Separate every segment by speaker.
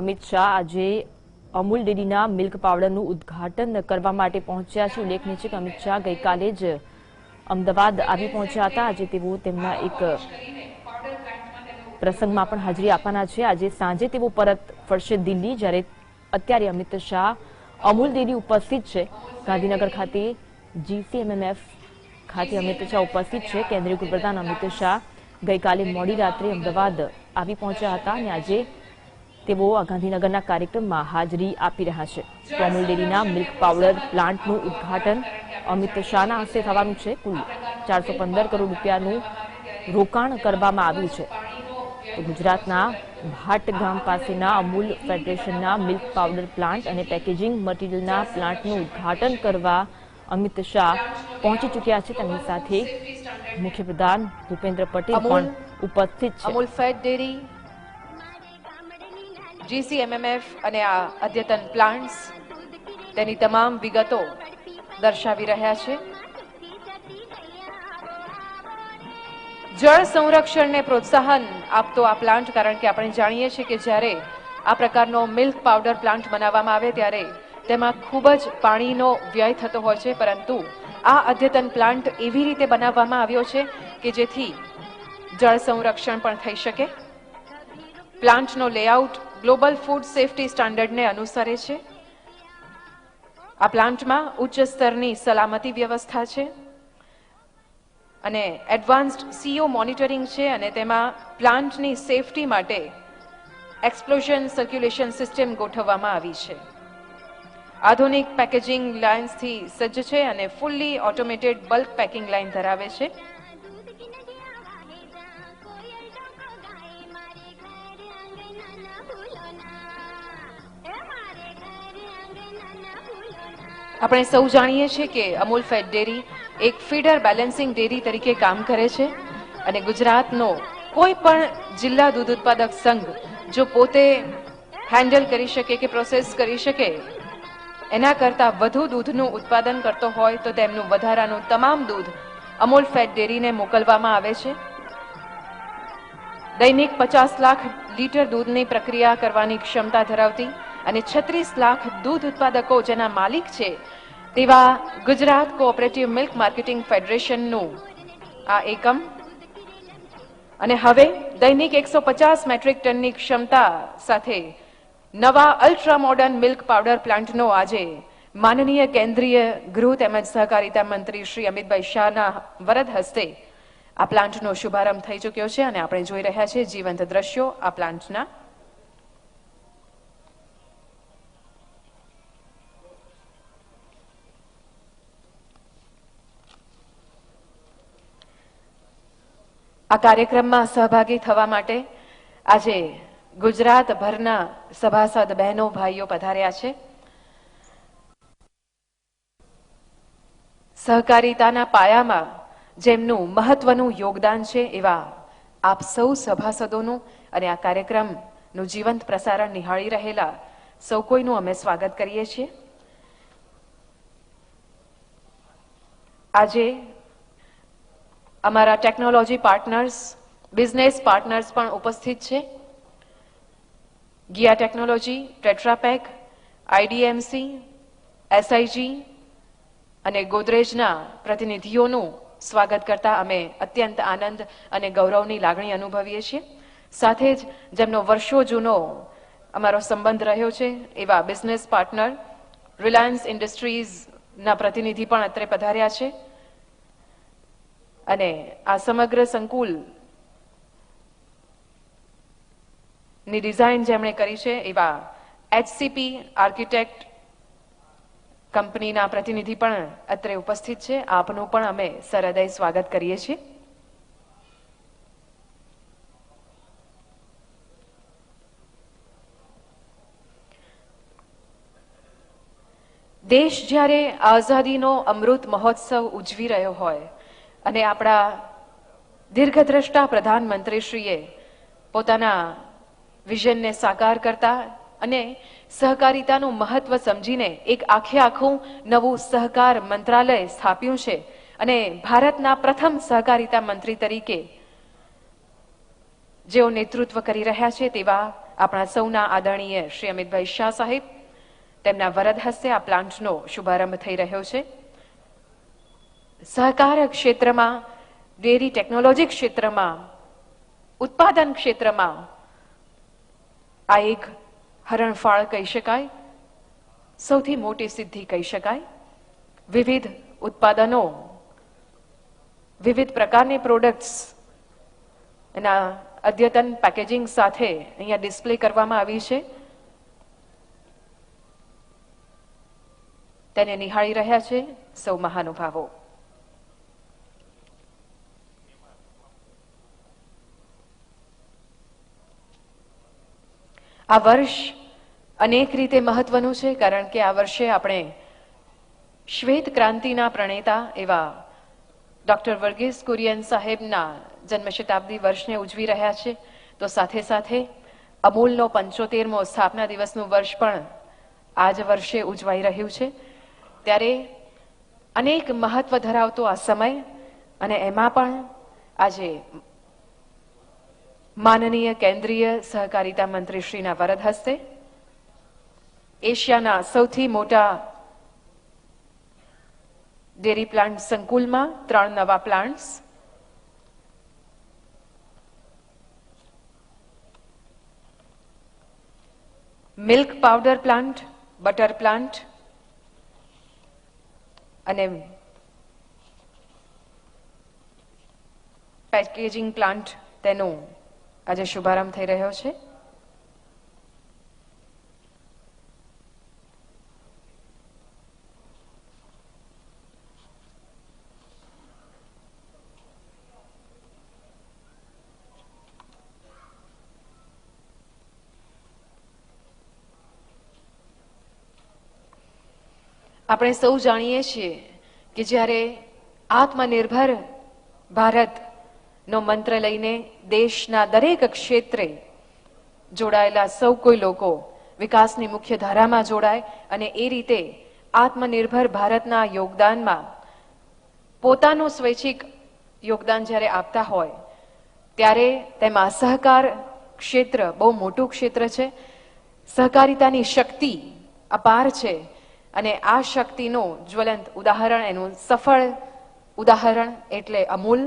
Speaker 1: અમિત શાહ આજે અમૂલ ડેરીના મિલ્ક પાવડરનું ઉદ્ઘાટન કરવા માટે પહોંચ્યા છે। ઉલ્લેખનીય છે કે અમિત શાહ ગઈકાલે જ અમદાવાદ આવી પહોંચ્યા હતા। આજે તેઓ તેમના એક પ્રસંગમાં પણ હાજરી આપવાના છે। આજે સાંજે તેઓ પરત ફરશે દિલ્હી, જ્યારે અત્યારે અમિત શાહ અમૂલ ડેરી ઉપસ્થિત છે। ગાંધીનગર ખાતે GCMMF ખાતે અમિત શાહ ઉપસ્થિત છે। કેન્દ્રીય ગૃહપ્રધાન અમિત શાહ ગઈકાલે મોડી રાત્રે અમદાવાદ આવી પહોંચ્યા હતા અને આજે તેઓ ગાંધીનગરના કાર્યક્રમમાં હાજરી આપી રહ્યા છે। તો અમૂલ ડેરીના મિલ્ક પાવડર પ્લાન્ટનું ઉદ્ઘાટન અમિત શાહના હસ્તે થવાનું છે। કુલ 415 કરોડ રૂપિયાનું રોકાણ કરવામાં આવ્યું છે। તો ગુજરાતના ભાટ ગામ પાસેના અમૂલ ફેડરેશનના મિલ્ક પાવડર પ્લાન્ટ અને પેકેજિંગ મટીરિયલના પ્લાન્ટનું ઉદ્ઘાટન કરવા અમિત શાહ પહોંચી ચૂક્યા છે। તેમની સાથે મુખ્યપ્રધાન ભૂપેન્દ્ર પટેલ પણ ઉપસ્થિત છે।
Speaker 2: અમૂલ ફેડ ડેરી, GCMMF અને આ અદ્યતન પ્લાન્ટ્સ તેની તમામ વિગતો દર્શાવી રહ્યા છે। જળ સંરક્ષણને પ્રોત્સાહન આપતો આ પ્લાન્ટ, કારણ કે આપણે જાણીએ છીએ કે જ્યારે આ પ્રકારનો મિલ્ક પાવડર પ્લાન્ટ બનાવવામાં આવે ત્યારે તેમાં ખૂબ જ પાણીનો વ્યય થતો હોય છે, પરંતુ આ અદ્યતન પ્લાન્ટ એવી રીતે બનાવવામાં આવ્યો છે કે જેથી જળ સંરક્ષણ પણ થઈ શકે। પ્લાન્ટનો લેઆઉટ ગ્લોબલ ફૂડ સેફ્ટી સ્ટાન્ડર્ડને અનુસરે છે। આ પ્લાન્ટમાં ઉચ્ચ સ્તરની સલામતી વ્યવસ્થા છે અને એડવાન્સ્ડ CO મોનિટરિંગ છે અને તેમાં પ્લાન્ટની સેફટી માટે એક્સપ્લોઝન સર્ક્યુલેશન સિસ્ટમ ગોઠવવામાં આવી છે। આધુનિક પેકેજિંગ લાઇન્સથી સજ્જ છે અને fully automated bulk packing line ધરાવે છે। આપણે સૌ જાણીએ છીએ કે અમૂલ ફેડ ડેરી એક ફીડર બેલેન્સિંગ ડેરી તરીકે કામ કરે છે અને ગુજરાતનો કોઈ પણ જિલ્લા દૂધ ઉત્પાદક સંઘ જો પોતે હેન્ડલ કરી શકે કે પ્રોસેસ કરી શકે એના કરતાં વધુ દૂધનું ઉત્પાદન કરતો હોય તો તેમનું વધારાનું તમામ દૂધ અમૂલ ફેડ ડેરીને મોકલવામાં આવે છે। દૈનિક 50 લાખ લીટર દૂધની પ્રક્રિયા કરવાની ક્ષમતા ધરાવતી અને 36 લાખ દૂધ ઉત્પાદકો જેના માલિક છે તેવા ગુજરાત કોઓપરેટિવ મિલ્ક માર્કેટિંગ ફેડરેશનનું આ એકમ અને હવે દૈનિક 150 મેટ્રિક ટનની ક્ષમતા સાથે નવા અલ્ટ્રા મોડર્ન મિલ્ક પાવડર પ્લાન્ટનો આજે માનનીય કેન્દ્રીય ગૃહ તેમજ સહકારિતા મંત્રી શ્રી અમિતભાઈ શાહના વરદ હસ્તે આ પ્લાન્ટનો શુભારંભ થઈ ચૂક્યો છે અને આપણે જોઈ રહ્યા છીએ જીવંત દ્રશ્યો આ પ્લાન્ટના। આ કાર્યક્રમમાં સહભાગી થવા માટે આજે ગુજરાતભરના સભાસદ બહેનો ભાઈઓ પધાર્યા છે। સહકારિતાના પાયામાં જેમનું મહત્વનું યોગદાન છે એવા આપ સૌ સભાસદોનું અને આ કાર્યક્રમનું જીવંત પ્રસારણ નિહાળી રહેલા સૌ કોઈનું અમે સ્વાગત કરીએ છીએ। આજે અમારા ટેકનોલોજી પાર્ટનર્સ, બિઝનેસ પાર્ટનર્સ પણ ઉપસ્થિત છે। ગિયા ટેકનોલોજી, ટેટ્રાપેક, IDMC, SIG અને ગોદરેજના પ્રતિનિધિઓનું સ્વાગત કરતા અમે અત્યંત આનંદ અને ગૌરવની લાગણી અનુભવીએ છીએ। સાથે જ જેમનો વર્ષો જૂનો અમારો સંબંધ રહ્યો છે એવા બિઝનેસ પાર્ટનર રિલાયન્સ ઇન્ડસ્ટ્રીઝના પ્રતિનિધિ પણ અત્રે પધાર્યા છે અને આ સમગ્ર સંકુલ ની ડિઝાઇન જેમણે કરી છે એવા HCP આર્કિટેક્ટ કંપનીના પ્રતિનિધિ પણ અત્રે ઉપસ્થિત છે। આપનું પણ અમે સહૃદય સ્વાગત કરીએ છીએ। દેશ જ્યારે આઝાદીનો અમૃત મહોત્સવ ઉજવી રહ્યો હોય અને આપણા દીર્ઘદ્રષ્ટા પ્રધાનમંત્રીશ્રીએ પોતાના વિઝનને સાકાર કરતા અને સહકારિતાનું મહત્વ સમજીને એક આખું નવું સહકાર મંત્રાલય સ્થાપ્યું છે અને ભારતના પ્રથમ સહકારિતા મંત્રી તરીકે જેઓ નેતૃત્વ કરી રહ્યા છે તેવા આપણા સૌના આદરણીય શ્રી અમિતભાઈ શાહ સાહેબ તેમના વરદ હસ્તે આ પ્લાન્ટનો શુભારંભ થઈ રહ્યો છે. સહકાર ક્ષેત્રમાં, ડેરી ટેકનોલોજી ક્ષેત્રમાં, ઉત્પાદન ક્ષેત્રમાં આ એક હરણફાળ કહી શકાય, સૌથી મોટી સિદ્ધિ કહી શકાય. વિવિધ ઉત્પાદનો, વિવિધ પ્રકારની પ્રોડક્ટ્સ એના અદ્યતન પેકેજિંગ સાથે અહીંયા ડિસ્પ્લે કરવામાં આવી છે. તેને નિહાળી રહ્યા છે સૌ મહાનુભાવો. આ વર્ષ અનેક રીતે મહત્વનું છે, કારણ કે આ વર્ષે આપણે શ્વેત ક્રાંતિના પ્રણેતા એવા ડોક્ટર વર્ગીસ કુરિયન સાહેબના જન્મ શતાબ્દી વર્ષને ઉજવી રહ્યા છે. તો સાથે સાથે અમૂલનો 75મો સ્થાપના દિવસનું વર્ષ પણ આ જ વર્ષે ઉજવાઈ રહ્યું છે. ત્યારે અનેક મહત્વ ધરાવતો આ સમય, અને એમાં પણ આજે માનનીય કેન્દ્રીય સહકારિતા મંત્રી શ્રીના વરદ હસ્તે એશિયાના સૌથી મોટા ડેરી પ્લાન્ટ સંકુલમાં 3 નવા plants, milk powder plant, butter plant અને પેકેજિંગ પ્લાન્ટ, તેનો આજે શુભારંભ થઈ રહ્યો છે. આપણે સૌ જાણીએ છીએ કે જ્યારે આત્મનિર્ભર ભારતનો મંત્ર લઈને દેશના દરેક ક્ષેત્રે જોડાયેલા સૌ કોઈ લોકો વિકાસની મુખ્ય ધારામાં જોડાય અને એ રીતે આત્મનિર્ભર ભારતના યોગદાનમાં પોતાનું સ્વૈચ્છિક યોગદાન જ્યારે આપતા હોય ત્યારે તેમાં સહકાર ક્ષેત્ર બહુ મોટું ક્ષેત્ર છે. સહકારિતાની શક્તિ અપાર છે અને આ શક્તિનું જ્વલંત ઉદાહરણ, એનું સફળ ઉદાહરણ એટલે અમૂલ.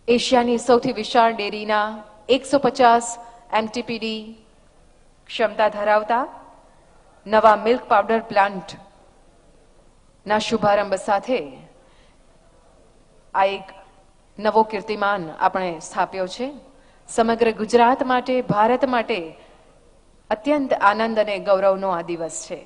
Speaker 2: એશિયાની સૌથી વિશાળ ડેરીના 150 એમટીપીડી ક્ષમતા ધરાવતા નવા મિલ્ક પાવડર પ્લાન્ટ ના શુભારંભ સાથે આ એક નવો કીર્તિમાન આપણે સ્થાપ્યો છે. સમગ્ર ગુજરાત માટે, ભારત માટે અત્યંત આનંદ અને ગૌરવનો આ દિવસ છે.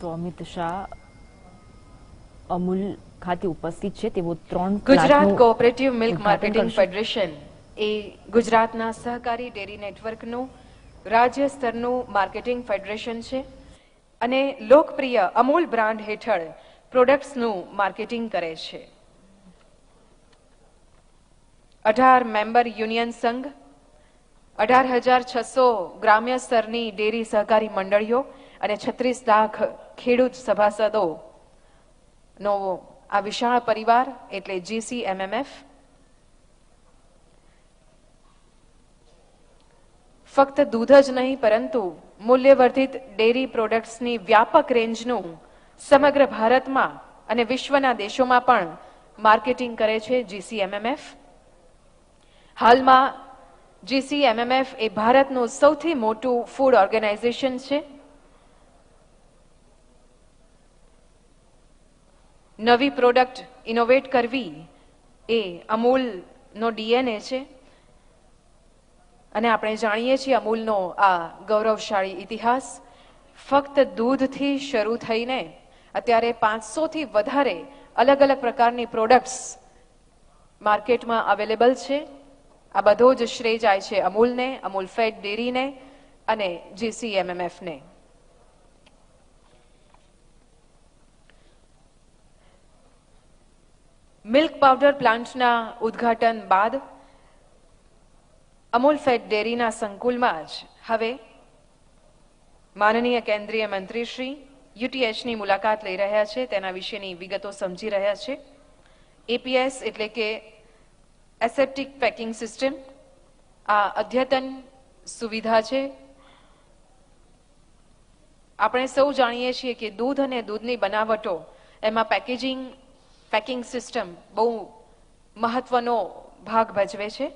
Speaker 1: તો અમિત શાહ અમૂલ ખાતે ઉપસ્થિત છે. તેઓ 3
Speaker 2: ગુજરાત કોઓપરેટિવ મિલ્ક
Speaker 1: ઉદ્ઘાટન
Speaker 2: માર્કેટિંગ
Speaker 1: કરશે.
Speaker 2: ફેડરેશન એ ગુજરાતના સહકારી ડેરી નેટવર્કનું રાજ્ય સ્તરનું માર્કેટિંગ ફેડરેશન છે અને લોકપ્રિય અમૂલ બ્રાન્ડ હેઠળ પ્રોડક્ટ્સનું માર્કેટિંગ કરે છે. 18 મેમ્બર યુનિયન સંઘ, 18,600 ગ્રામ્ય સ્તરની ડેરી સહકારી મંડળીઓ અને 36 લાખ ખેડૂત સભાસદોનો આ વિશાળ પરિવાર એટલે GCMMF ફક્ત દૂધ જ નહીં પરંતુ મૂલ્યવર્ધિત ડેરી પ્રોડક્ટ્સની વ્યાપક રેન્જનું સમગ્ર ભારતમાં અને વિશ્વના દેશોમાં પણ માર્કેટિંગ કરે છે GCMMF. હાલમાં GCMMF એ ભારતનું સૌથી મોટું ફૂડ ઓર્ગેનાઇઝેશન છે. નવી પ્રોડક્ટ ઇનોવેટ કરવી એ અમૂલનો ડીએનએ છે અને આપણે જાણીએ છીએ અમૂલનો આ ગૌરવશાળી ઇતિહાસ ફક્ત દૂધથી શરૂ થઈને અત્યારે 500થી વધારે અલગ અલગ પ્રકારની પ્રોડક્ટ્સ માર્કેટમાં અવેલેબલ છે. આ બધો જ શ્રેય જાય છે અમૂલને, અમૂલ ફેટ ડેરીને અને GCMMFને. મિલ્ક પાવડર પ્લાન્ટના ઉદ્ઘાટન બાદ અમૂલ ફેટ ડેરીના સંકુલમાં જ હવે માનનીય કેન્દ્રીય મંત્રી શ્રી યુટીએચની મુલાકાત લઈ રહ્યા છે, તેના વિશેની વિગતો સમજી રહ્યા છે. એપીએસ એટલે કે એસેપ્ટિક પેકિંગ સિસ્ટમ આ અદ્યતન સુવિધા છે. આપણે સૌ જાણીએ છીએ કે દૂધ અને દૂધની બનાવટો એમાં પેકિંગ સિસ્ટમ બહુ મહત્વનો ભાગ ભજવે છે.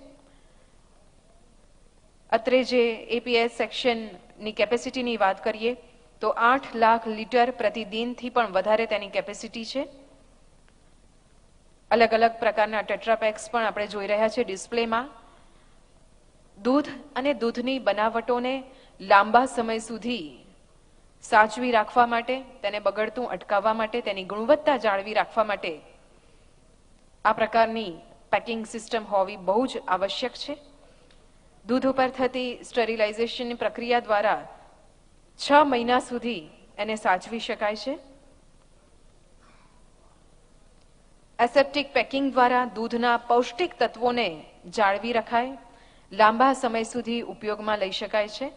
Speaker 2: અત્રે જે એપીએસ સેક્શનની કેપેસિટીની વાત કરીએ તો 8 લાખ લીટર પ્રતિદિનથી પણ વધારે તેની કેપેસિટી છે. અલગ અલગ પ્રકારના ટેટ્રાપેક્સ પણ આપણે જોઈ રહ્યા છે ડિસ્પ્લેમાં. દૂધ અને દૂધની બનાવટોને લાંબા સમય સુધી સાચવી રાખવા માટે, તેને બગડતું અટકાવવા માટે, તેની ગુણવત્તા જાળવી રાખવા માટે આ પ્રકારની પેકિંગ સિસ્ટમ હોવી બહુ જ આવશ્યક છે. દૂધ ઉપર થતી સ્ટરીલાઇઝેશનની પ્રક્રિયા દ્વારા 6 મહિના સુધી એને સાચવી શકાય છે. એસેપ્ટિક પેકિંગ દ્વારા દૂધના પૌષ્ટિક તત્વોને જાળવી રખાય, લાંબા સમય સુધી ઉપયોગમાં લઈ શકાય છે.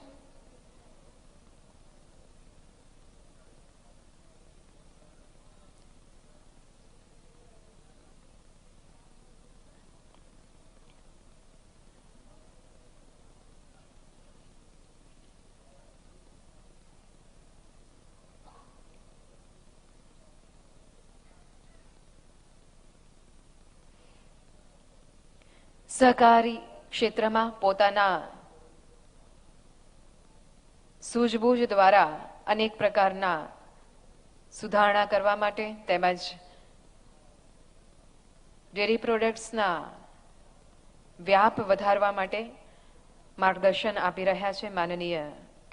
Speaker 2: સહકારી ક્ષેત્રમાં પોતાના સૂઝબૂઝ દ્વારા અનેક પ્રકારના સુધારણા કરવા માટે તેમજ ડેરી પ્રોડક્ટ્સના વ્યાપ વધારવા માટે માર્ગદર્શન આપી રહ્યા છે માનનીય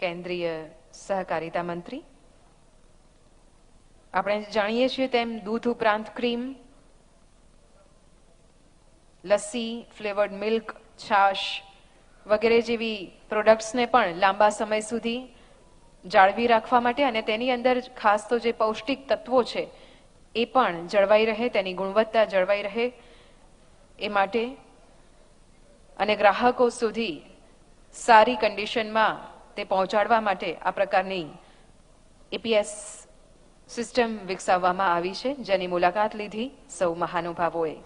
Speaker 2: કેન્દ્રીય સહકારિતા મંત્રી. આપણે જાણીએ છીએ તેમ દૂધ ઉપરાંત ક્રીમ, લસ્સી, ફ્લેવર્ડ મિલ્ક, છાશ વગેરે જેવી પ્રોડક્ટ્સને પણ લાંબા સમય સુધી જાળવી રાખવા માટે અને તેની અંદર ખાસ તો જે પૌષ્ટિક તત્વો છે એ પણ જળવાઈ રહે, તેની ગુણવત્તા જળવાઈ રહે એ માટે અને ગ્રાહકો સુધી સારી કન્ડિશનમાં તે પહોંચાડવા માટે આ પ્રકારની એપીએસ સિસ્ટમ વિકસાવવામાં આવી છે, જેની મુલાકાત લીધી સૌ મહાનુભાવોએ.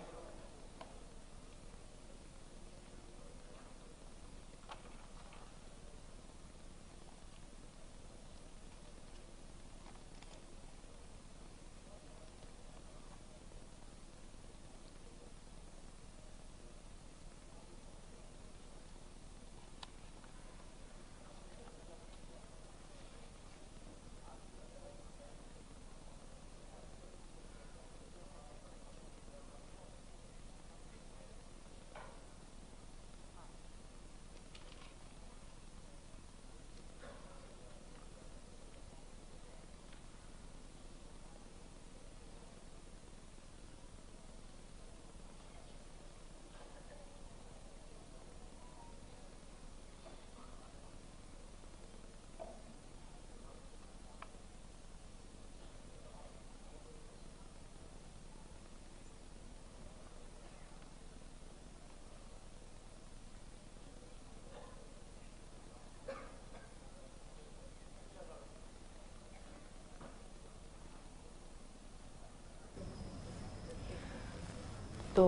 Speaker 1: તો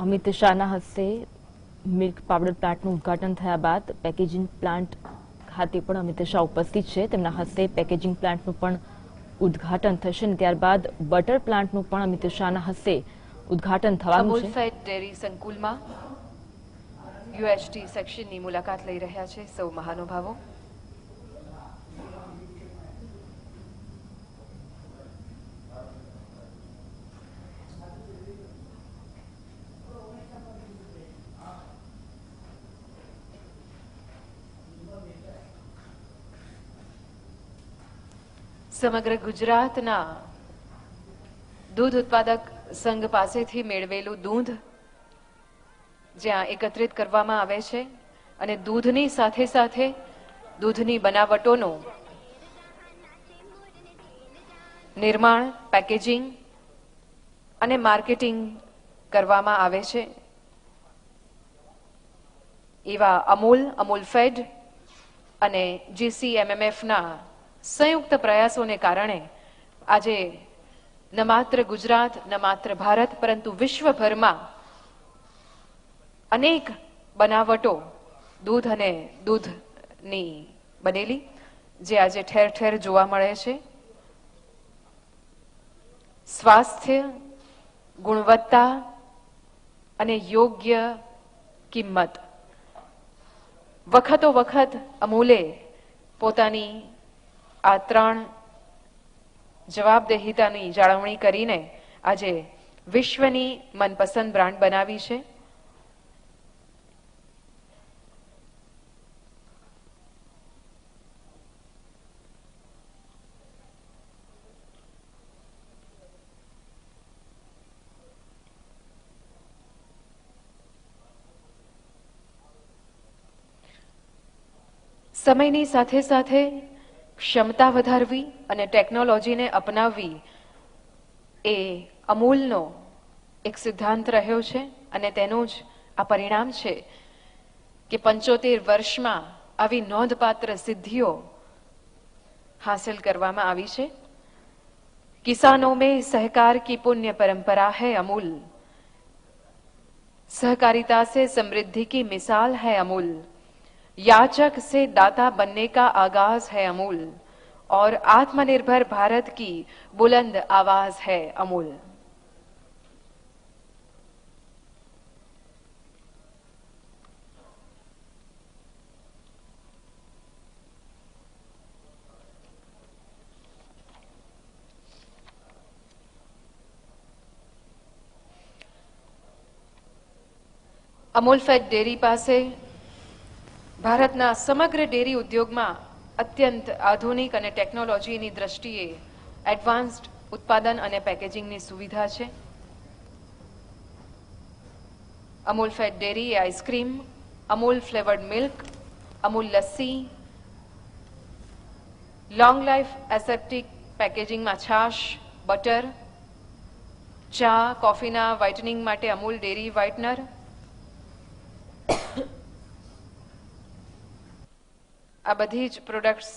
Speaker 1: અમિત શાહના હસ્તે મિલ્ક પાવડર પ્લાન્ટનું ઉદ્ઘાટન થયા બાદ પેકેજિંગ પ્લાન્ટ ખાતે પણ અમિત શાહ ઉપસ્થિત છે. તેમના હસ્તે પેકેજિંગ પ્લાન્ટનું પણ ઉદ્ઘાટન થશે અને ત્યારબાદ બટર પ્લાન્ટનું પણ અમિત શાહના હસ્તે ઉદ્ઘાટન થવાનું
Speaker 2: અમૂલ
Speaker 1: છે.
Speaker 2: ફેટ ડેરી સંકુલમાં યુએચટી સેક્શનની મુલાકાત લઈ રહ્યા છે સૌ મહાનુભાવો. સમગ્ર ગુજરાતના દૂધ ઉત્પાદક સંઘ પાસેથી મેળવેલું દૂધ જ્યાં એકત્રિત કરવામાં આવે છે અને દૂધની સાથે સાથે દૂધની બનાવટોનું નિર્માણ, પેકેજિંગ અને માર્કેટિંગ કરવામાં આવે છે. એવા અમૂલ ફેડ અને GCMMFના સંયુક્ત પ્રયાસોને કારણે આજે ન માત્ર ગુજરાત, ન માત્ર ભારત, પરંતુ વિશ્વભરમાં અનેક બનાવટો દૂધ અને દૂધની બનેલી જે આજે ઠેર ઠેર જોવા મળે છે. સ્વાસ્થ્ય, ગુણવત્તા અને યોગ્ય કિંમત વખતો વખત અમૂલે પોતાની આ ત્રણ જવાબદેહિતાની જાળવણી કરીને આજે વિશ્વની મનપસંદ બ્રાન્ડ બનાવી છે. સમયની સાથે સાથે ક્ષમતા વધારવી અને ટેકનોલોજીને અપનાવવી એ અમૂલનો એક સિદ્ધાંત રહ્યો છે અને તેનું જ આ પરિણામ છે કે 75 વર્ષમાં આવી નોંધપાત્ર સિદ્ધિઓ हासिल કરવામાં આવી છે. किसानों में सहकार की पुण्य परंपरा है अमूल, सहकारिता से समृद्धि की मिसाल है अमूल, याचक से दाता बनने का आगाज है अमूल और आत्मनिर्भर भारत की बुलंद आवाज है अमूल. અમૂલ ફેડ ડેરી પાસે ભારતના સમગ્ર ડેરી ઉદ્યોગમાં અત્યંત આધુનિક અને ટેકનોલોજીની દ્રષ્ટિએ એડવાન્સ્ડ ઉત્પાદન અને પેકેજિંગની સુવિધા છે. Amul fed dairy ice cream, Amul flavoured milk, Amul lassi, long life aseptic પેકેજિંગમાં છાશ, બટર, ચા, કોફીના વ્હાઇટનિંગ માટે અમૂલ ડેરી વ્હાઇટનર, આ બધી જ પ્રોડક્ટ્સ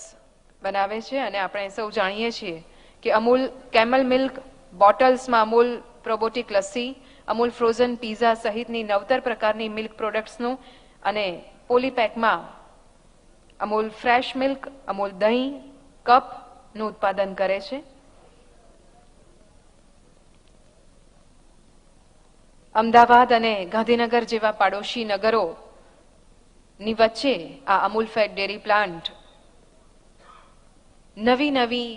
Speaker 2: બનાવે છે. અને આપણે સૌ જાણીએ છીએ કે અમૂલ કેમલ મિલ્ક બોટલ્સમાં Amul probiotic lassi, Amul frozen pizza સહિતની નવતર પ્રકારની મિલ્ક પ્રોડક્ટ્સનું અને પોલીપેકમાં અમૂલ ફ્રેશ મિલ્ક, અમૂલ દહીં, કપનું ઉત્પાદન કરે છે. અમદાવાદ અને ગાંધીનગર જેવા પાડોશી નગરો ની વચ્ચે આ અમૂલ ફેડ ડેરી પ્લાન્ટ નવી નવી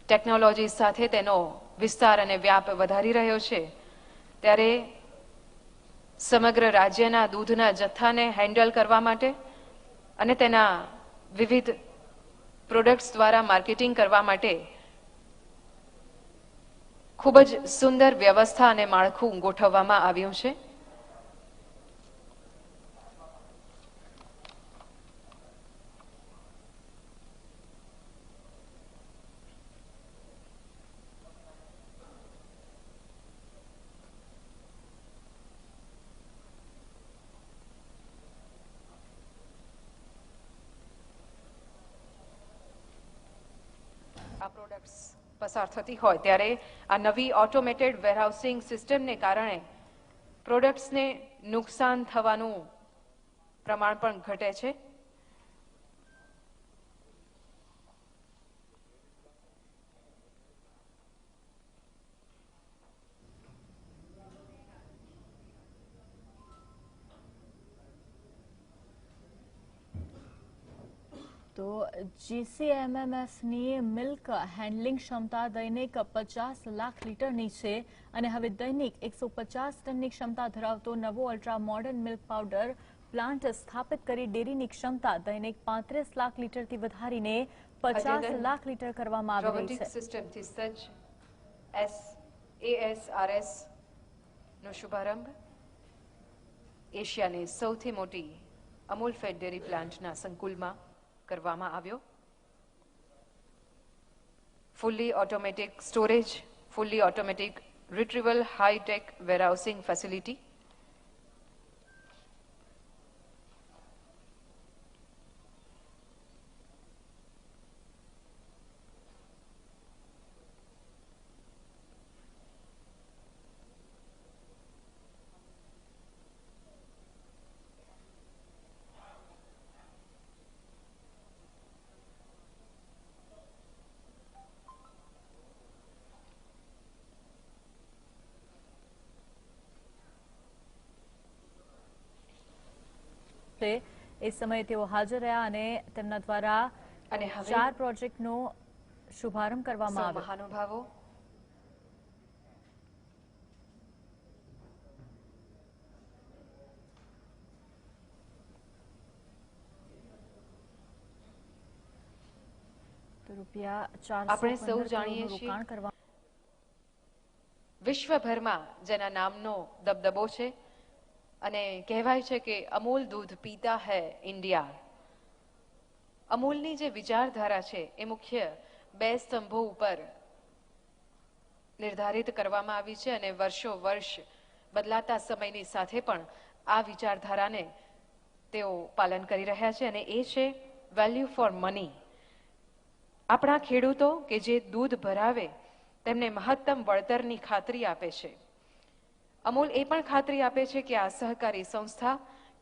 Speaker 2: ટેકનોલોજી સાથે તેનો વિસ્તાર અને વ્યાપ વધારી રહ્યો છે. ત્યારે સમગ્ર રાજ્યના દૂધના જથ્થાને હેન્ડલ કરવા માટે અને તેના વિવિધ પ્રોડક્ટ્સ દ્વારા માર્કેટિંગ કરવા માટે ખૂબ જ સુંદર વ્યવસ્થા અને માળખું ગોઠવવામાં આવ્યું છે. આ પ્રોડક્ટ્સ પસાર થતી હોય ત્યારે આ નવી ઓટોમેટેડ વેરહાઉસિંગ સિસ્ટમને કારણે પ્રોડક્ટ્સને નુકસાન થવાનું પ્રમાણ પણ ઘટે છે.
Speaker 3: તો જીસીએમએમએફની મિલ્ક હેન્ડલિંગ ક્ષમતા દૈનિક 50 લાખ લીટરની છે અને હવે દૈનિક 150 ટનની ક્ષમતા ધરાવતો નવો ultra modern milk powder plant સ્થાપિત કરી ડેરીની ક્ષમતા દૈનિક 35 લાખ લીટરથી વધારીને 50 લાખ લીટર કરવામાં આવી રહી છે.
Speaker 2: સિસ્ટમથી સજ્જ ASRS નો શુભારંભ એશિયાની સૌથી મોટી અમૂલ ફેટ ડેરી પ્લાન્ટના સંકુલમાં કરવામાં આવ્યો. Fully automatic storage, fully automatic retrieval, hi tech warehousing facility,
Speaker 3: એ સમયે તેઓ હાજર રહ્યા અને તેમના દ્વારા
Speaker 2: અને હવે
Speaker 3: 4 પ્રોજેક્ટનો શુભારંભ કરવામાં
Speaker 2: સૌ
Speaker 3: આવ્યો.
Speaker 2: મહાનુભાવો
Speaker 3: તો રૂપિયા
Speaker 2: આપણે સૌ
Speaker 3: 415
Speaker 2: જાણીએ
Speaker 3: કરોડનું
Speaker 2: છીએ.
Speaker 3: રોકાણ કરવા
Speaker 2: વિશ્વભરમાં જેના નામનો દબદબો છે અને કહેવાય છે કે અમૂલ દૂધ પીતા હૈ ઇન્ડિયા. અમૂલની જે વિચારધારા છે એ મુખ્ય 2 સ્તંભો ઉપર નિર્ધારિત કરવામાં આવી છે અને વર્ષો વર્ષ બદલાતા સમયની સાથે પણ આ વિચારધારાને તેઓ પાલન કરી રહ્યા છે અને એ છે વેલ્યુ ફોર મની. આપણા ખેડૂતો કે જે દૂધ ભરાવે તેમને મહત્તમ વળતરની ખાતરી આપે છે. અમૂલ એ પણ ખાતરી આપે છે કે આ સહકારી સંસ્થા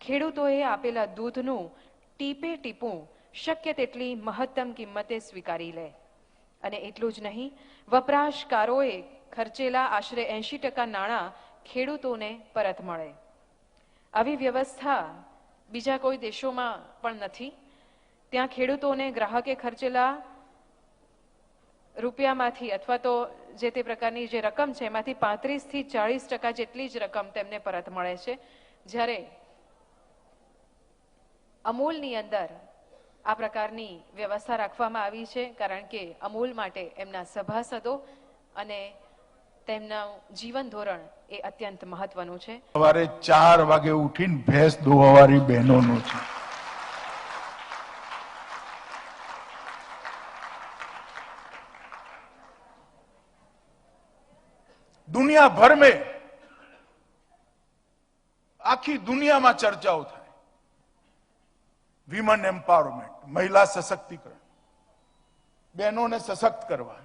Speaker 2: ખેડૂતોએ આપેલા દૂધનું ટીપે ટીપું શક્ય તેટલી મહત્તમ કિંમતે સ્વીકારી લે. અને એટલું જ નહીં, વપરાશકારોએ ખર્ચેલા આશરે 80% નાણાં ખેડૂતોને પરત મળે. આવી વ્યવસ્થા બીજા કોઈ દેશોમાં પણ નથી. ત્યાં ખેડૂતોને ગ્રાહકે ખર્ચેલા રૂપિયામાંથી અથવા તો જે તે પ્રકારની જે રકમ છે એમાંથી 35 થી 40% જેટલી જ રકમ તેમને પરત મળે છે. જ્યારે અમૂલની અંદર આ પ્રકારની વ્યવસ્થા રાખવામાં આવી છે કારણ કે અમૂલ માટે એમના સભાસદો અને તેમના જીવન ધોરણ એ અત્યંત મહત્વનું છે.
Speaker 4: સવારે 4 વાગે ઉઠીને ભેંસ દોવાવાળી બહેનોનો છે. दुनिया भर में आखी दुनिया में चर्चाओं થાય વિમન એમ્પાવરમેન્ટ, મહિલા સશક્તિકરણ, બહેનોને સશક્ત કરવા.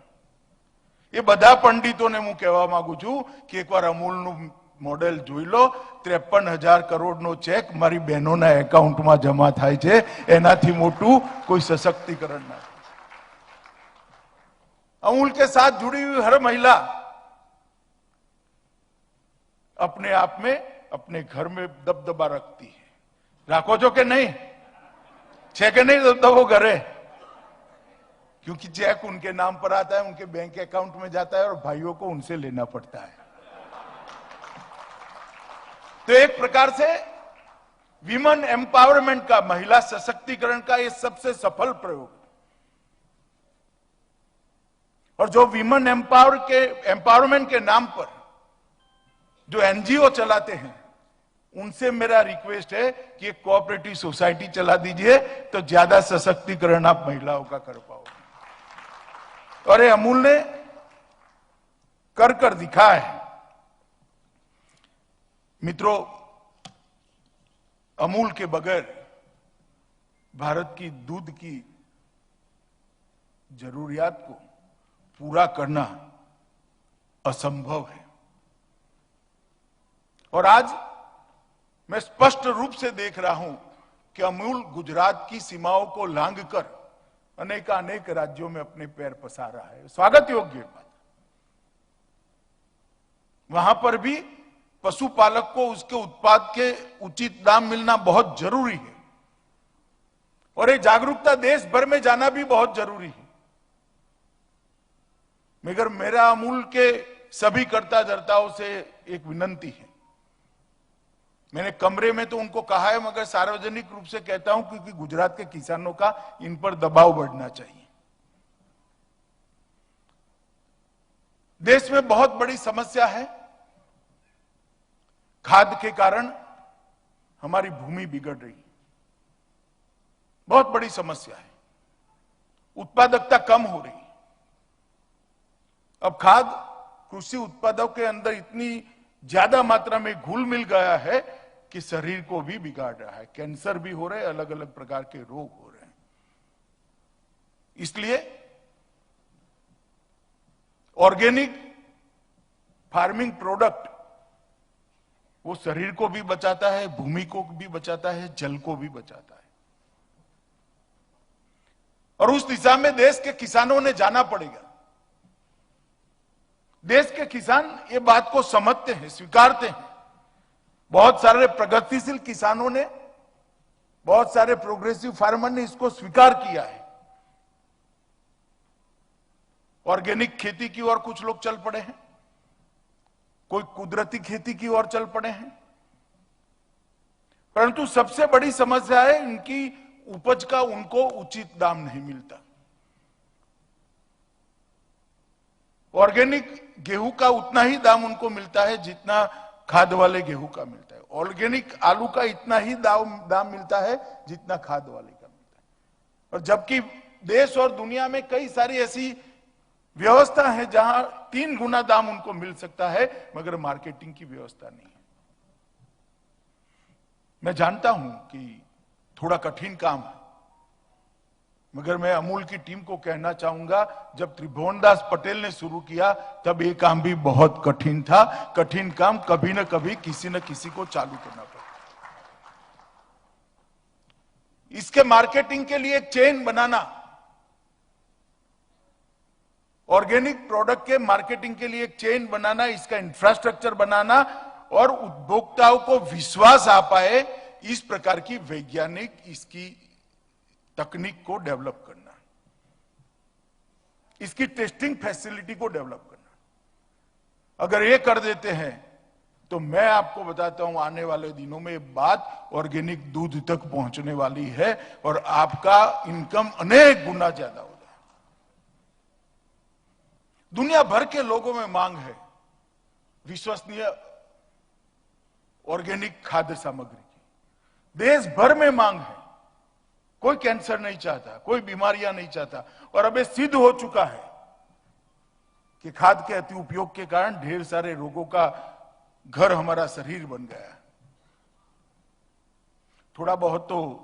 Speaker 4: એ બધા પંડિતોને હું કહેવા માંગુ છું કે એકવાર અમૂલનું મોડેલ જોઈ લો. 53,000 કરોડનો ચેક મારી બહેનોના એકાઉન્ટમાં જમા થાય છે. એનાથી મોટું કોઈ સશક્તિકરણ નથી. अमूल के साथ जुड़ी हुई हर महिला अपने आप में अपने घर में दबदबा रखती है. राखो जो कि नहीं? छे कि नहीं दबदबो घरे? क्योंकि चेक उनके नाम पर आता है, उनके बैंक अकाउंट में जाता है और भाइयों को उनसे लेना पड़ता है. तो एक प्रकार से विमेन एम्पावरमेंट का, महिला सशक्तिकरण का ये सबसे सफल प्रयोग. और जो विमेन एम्पावरमेंट के नाम पर जो एनजीओ चलाते हैं, उनसे मेरा रिक्वेस्ट है कि एक कोऑपरेटिव सोसाइटी चला दीजिए तो ज्यादा सशक्तिकरण आप महिलाओं का कर पाओगे. और ये अमूल ने कर दिखा है. मित्रों, अमूल के बगैर भारत की दूध की जरूरियात को पूरा करना असंभव है. और आज मैं स्पष्ट रूप से देख रहा हूं कि अमूल गुजरात की सीमाओं को लांघकर अनेक राज्यों में अपने पैर पसार रहा है. स्वागत योग्य बात. वहां पर भी पशुपालक को उसके उत्पाद के उचित दाम मिलना बहुत जरूरी है. और ये जागरूकता देश भर में जाना भी बहुत जरूरी है। मगर मेरा अमूल के सभी कर्ता धर्ताओं से एक विनंती है, मैंने कमरे में तो उनको कहा है मगर सार्वजनिक रूप से कहता हूं, क्योंकि गुजरात के किसानों का इन पर दबाव बढ़ना चाहिए। देश में बहुत बड़ी समस्या है, खाद के कारण हमारी भूमि बिगड़ रही है, बहुत बड़ी समस्या है, उत्पादकता कम हो रही है। अब खाद कृषि उत्पादों के अंदर इतनी ज्यादा मात्रा में घुल मिल गया है कि शरीर को भी बिगाड़ रहा है, कैंसर भी हो रहे हैं, अलग अलग प्रकार के रोग हो रहे हैं। इसलिए ऑर्गेनिक फार्मिंग प्रोडक्ट वो शरीर को भी बचाता है, भूमि को भी बचाता है, जल को भी बचाता है। और उस दिशा में देश के किसानों ने जाना पड़ेगा। देश के किसान ये बात को समझते हैं, स्वीकारते हैं। बहुत सारे प्रगतिशील किसानों ने, बहुत सारे प्रोग्रेसिव फार्मर ने इसको स्वीकार किया है। ऑर्गेनिक खेती की ओर कुछ लोग चल पड़े हैं, कोई कुदरती खेती की ओर चल पड़े हैं। परंतु सबसे बड़ी समस्या है इनकी उपज का उनको उचित दाम नहीं मिलता। ऑर्गेनिक गेहूं का उतना ही दाम उनको मिलता है जितना खाद वाले गेहूं का मिलता है। ऑर्गेनिक आलू का इतना ही दाम मिलता है जितना खाद वाले का मिलता है। और जबकि देश और दुनिया में कई सारी ऐसी व्यवस्था है जहां 3 गुना दाम उनको मिल सकता है, मगर मार्केटिंग की व्यवस्था नहीं है। मैं जानता हूं कि थोड़ा कठिन काम है, मगर मैं अमूल की टीम को कहना चाहूंगा, जब त्रिभुवनदास पटेल ने शुरू किया तब ये काम भी बहुत कठिन था। कठिन काम कभी न कभी किसी न किसी को चालू करना पड़ता। इसके मार्केटिंग के लिए एक चेन बनाना, ऑर्गेनिक प्रोडक्ट के मार्केटिंग के लिए एक चेन बनाना, इसका इंफ्रास्ट्रक्चर बनाना और उपभोक्ताओं को विश्वास आ पाए, इस प्रकार की वैज्ञानिक इसकी तकनीक को डेवलप करना, इसकी टेस्टिंग फैसिलिटी को डेवलप करना। अगर ये कर देते हैं तो मैं आपको बताता हूं, आने वाले दिनों में ये बात ऑर्गेनिक दूध तक पहुंचने वाली है और आपका इनकम अनेक गुना ज्यादा हो जाए। दुनिया भर के लोगों में मांग है विश्वसनीय ऑर्गेनिक खाद्य सामग्री की, देश भर में मांग है। कोई कैंसर नहीं चाहता, कोई बीमारियां नहीं चाहता। और अब ये सिद्ध हो चुका है कि खाद के अति उपयोग के कारण ढेर सारे रोगों का घर हमारा शरीर बन गया। थोड़ा बहुत तो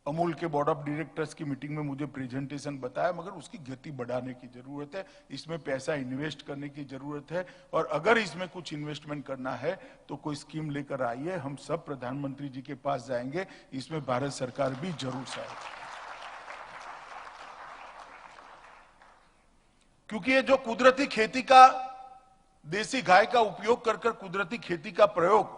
Speaker 4: अमूल के बोर्ड ऑफ डायरेक्टर्स की मीटिंग में मुझे प्रेजेंटेशन बताया, मगर उसकी गति बढ़ाने की जरूरत है, इसमें पैसा इन्वेस्ट करने की जरूरत है। और अगर इसमें कुछ इन्वेस्टमेंट करना है तो कोई स्कीम लेकर आइए, हम सब प्रधानमंत्री जी के पास जाएंगे, इसमें भारत सरकार भी जरूर सहायता। क्योंकि ये जो कुदरती खेती का, देसी गाय का उपयोग कर कुदरती खेती का प्रयोग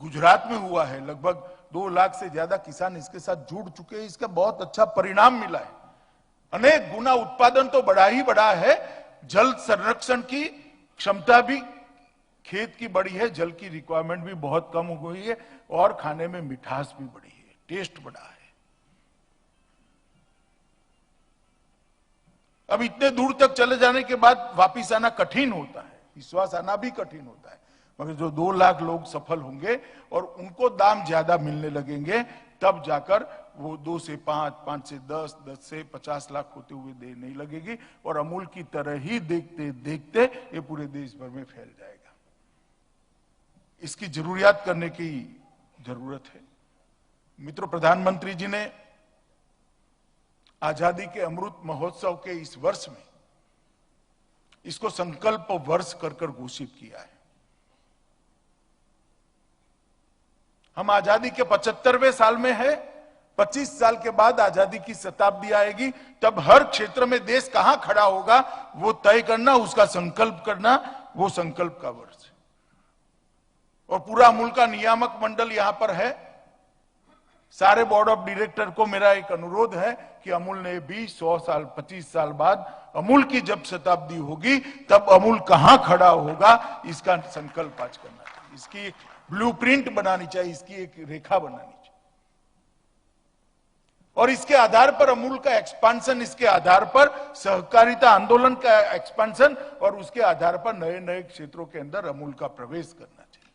Speaker 4: गुजरात में हुआ है, लगभग 2 लाख से ज्यादा किसान इसके साथ जुड़ चुके हैं, इसका बहुत अच्छा परिणाम मिला है। अनेक गुना उत्पादन तो बढ़ा ही बढ़ा है, जल संरक्षण की क्षमता भी खेत की बढ़ी है, जल की रिक्वायरमेंट भी बहुत कम हो गई है और खाने में मिठास भी बढ़ी है, टेस्ट बढ़ा है। अब इतने दूर तक चले जाने के बाद वापिस आना कठिन होता है, विश्वास आना भी कठिन होता है। मगर जो 2 लाख लोग सफल होंगे और उनको दाम ज्यादा मिलने लगेंगे, तब जाकर वो 2 से 5, 5 से 10, 10 से 50 लाख होते हुए देर नहीं लगेगी और अमूल की तरह ही देखते देखते ये पूरे देश भर में फैल जाएगा। इसकी जरूरियात करने की जरूरत है। मित्रों, प्रधानमंत्री जी ने आजादी के अमृत महोत्सव के इस वर्ष में इसको संकल्प वर्ष कर घोषित किया है। हम आजादी के 75वें साल में है, 25 साल के बाद आजादी की शताब्दी आएगी, तब हर क्षेत्र में देश कहां खड़ा होगा वो तय करना, उसका संकल्प करना, वो संकल्प का वर्ष है। और पूरा अमूल का नियामक मंडल यहां पर है, सारे बोर्ड ऑफ डायरेक्टर को मेरा एक अनुरोध है कि अमूल ने भी 100 साल 25 साल बाद अमूल की जब शताब्दी होगी तब अमूल कहां खड़ा होगा इसका संकल्प आज करना चाहिए, इसकी एक ब्लूप्रिंट बनानी चाहिए, इसकी एक रेखा बनानी चाहिए और इसके आधार पर अमूल का एक्सपांशन, इसके आधार पर सहकारिता आंदोलन का एक्सपांशन और उसके आधार पर नए नए क्षेत्रों के अंदर अमूल का प्रवेश करना चाहिए।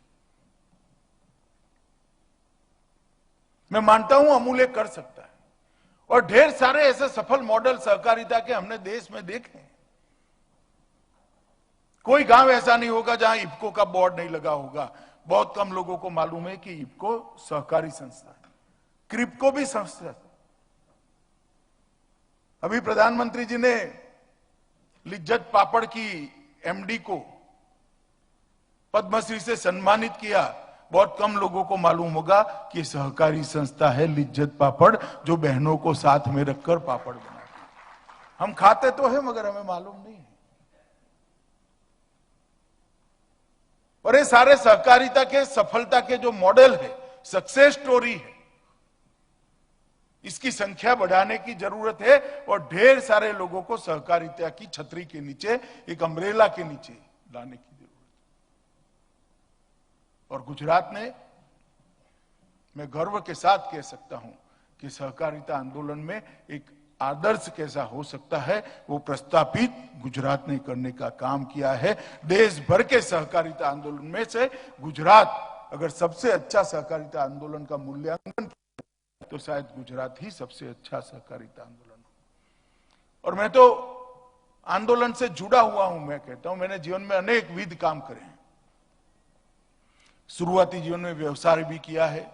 Speaker 4: मैं मानता हूं अमूल ये कर सकता है और ढेर सारे ऐसे सफल मॉडल सहकारिता के हमने देश में देखे हैं। कोई गांव ऐसा नहीं होगा जहां इफको का बोर्ड नहीं लगा होगा। बहुत कम लोगों को मालूम है कि इफको सहकारी संस्था है, क्रिप्को भी संस्था है। अभी प्रधानमंत्री जी ने लिज्जत पापड़ की एमडी को पद्मश्री से सम्मानित किया। बहुत कम लोगों को मालूम होगा कि सहकारी संस्था है लिज्जत पापड़, जो बहनों को साथ में रखकर पापड़ बनाती है। हम खाते तो है मगर हमें मालूम नहीं है। और ये सारे सहकारिता के सफलता के जो मॉडल है, सक्सेस स्टोरी है, इसकी संख्या बढ़ाने की जरूरत है और ढेर सारे लोगों को सहकारिता की छतरी के नीचे, एक अम्ब्रेला के नीचे लाने की जरूरत है। और गुजरात ने, मैं गर्व के साथ कह सकता हूं कि सहकारिता आंदोलन में एक आदर्श कैसा हो सकता है वो प्रस्तापित गुजरात ने करने का काम किया है। देश भर के सहकारिता आंदोलन में से गुजरात अगर सबसे अच्छा सहकारिता आंदोलन का मूल्यांकन तो शायद गुजरात ही सबसे अच्छा सहकारिता आंदोलन हो। और मैं तो आंदोलन से जुड़ा हुआ हूं। मैं कहता हूं मैंने जीवन में अनेक विध काम करे हैं। शुरुआती जीवन में व्यवसाय भी किया है,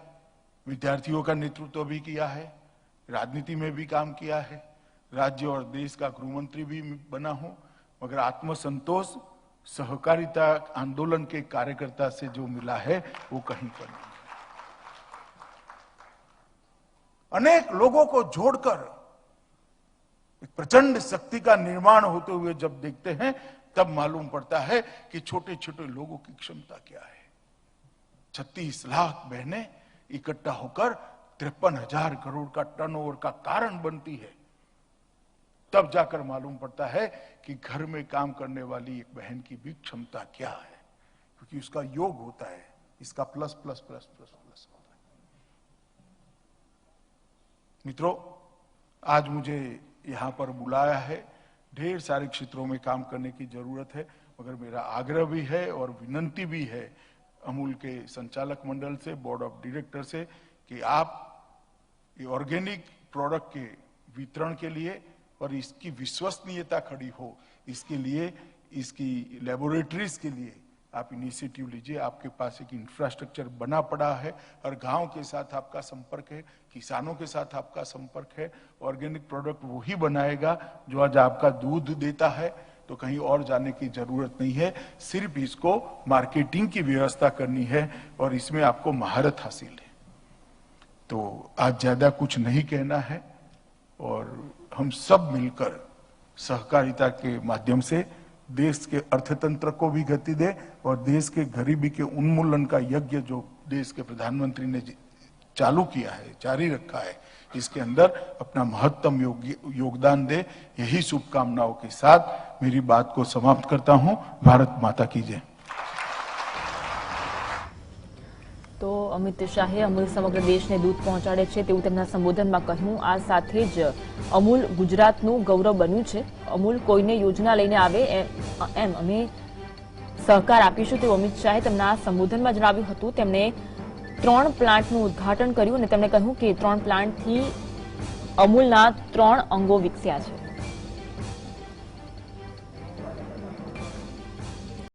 Speaker 4: विद्यार्थियों का नेतृत्व भी किया है, राजनीति में भी काम किया है, राज्य और देश का गृह मंत्री भी बना हूं, मगर आत्मसंतोष सहकारिता आंदोलन के कार्यकर्ता से जो मिला है वो कहीं पर नहीं। अनेक लोगों को जोड़कर एक प्रचंड शक्ति का निर्माण होते हुए जब देखते हैं तब मालूम पड़ता है कि छोटे छोटे लोगों की क्षमता क्या है। 36 लाख बहनें इकट्ठा होकर 53,000 करोड़ का टर्नओवर का कारण बनती है। तब जाकर मालूम पड़ता है कि घर में काम करने वाली एक बहन की भी क्षमता क्या है, क्योंकि उसका योग होता है, इसका plus plus plus plus plus होता है। मित्रों, आज मुझे यहां पर बुलाया है, ढेर सारे क्षेत्रों में काम करने की जरूरत है, मगर मेरा आग्रह भी है और विनंती भी है अमूल के संचालक मंडल से, बोर्ड ऑफ डायरेक्टर से, कि आप ये ऑर्गेनिक प्रोडक्ट के वितरण के लिए और इसकी विश्वसनीयता खड़ी हो, इसके लिए, इसकी लेबोरेटरीज के लिए आप इनिशिएटिव लीजिए। आपके पास एक इंफ्रास्ट्रक्चर बना पड़ा है, हर गांव के साथ आपका संपर्क है, किसानों के साथ आपका संपर्क है। ऑर्गेनिक प्रोडक्ट वो ही बनाएगा जो आज आपका दूध देता है, तो कहीं और जाने की जरूरत नहीं है। सिर्फ इसको मार्केटिंग की व्यवस्था करनी है और इसमें आपको महारत हासिल है। तो आज ज्यादा कुछ नहीं कहना है और हम सब मिलकर सहकारिता के माध्यम से देश के अर्थतंत्र को भी गति दे और देश के गरीबी के उन्मूलन का यज्ञ जो देश के प्रधानमंत्री ने चालू किया है, जारी रखा है, इसके अंदर अपना महत्तम योगदान दे। यही शुभकामनाओं के साथ मेरी बात को समाप्त करता हूं। भारत माता की जय।
Speaker 1: તો અમિત શાહે અમૂલ સમગ્ર દેશને દૂધ પહોંચાડે છે તેવું તેમના સંબોધનમાં કહ્યું। આ સાથે જ અમૂલ ગુજરાતનું ગૌરવ બન્યું છે। અમૂલ કોઈને યોજના લઈને આવે એમ અમે સહકાર આપીશું તેવું અમિત શાહે તેમના સંબોધનમાં જણાવ્યું હતું। તેમણે 3 પ્લાન્ટનું ઉદ્ઘાટન કર્યું અને તેમણે કહ્યું કે 3 પ્લાન્ટથી અમૂલના 3 અંગો વિકસ્યા છે।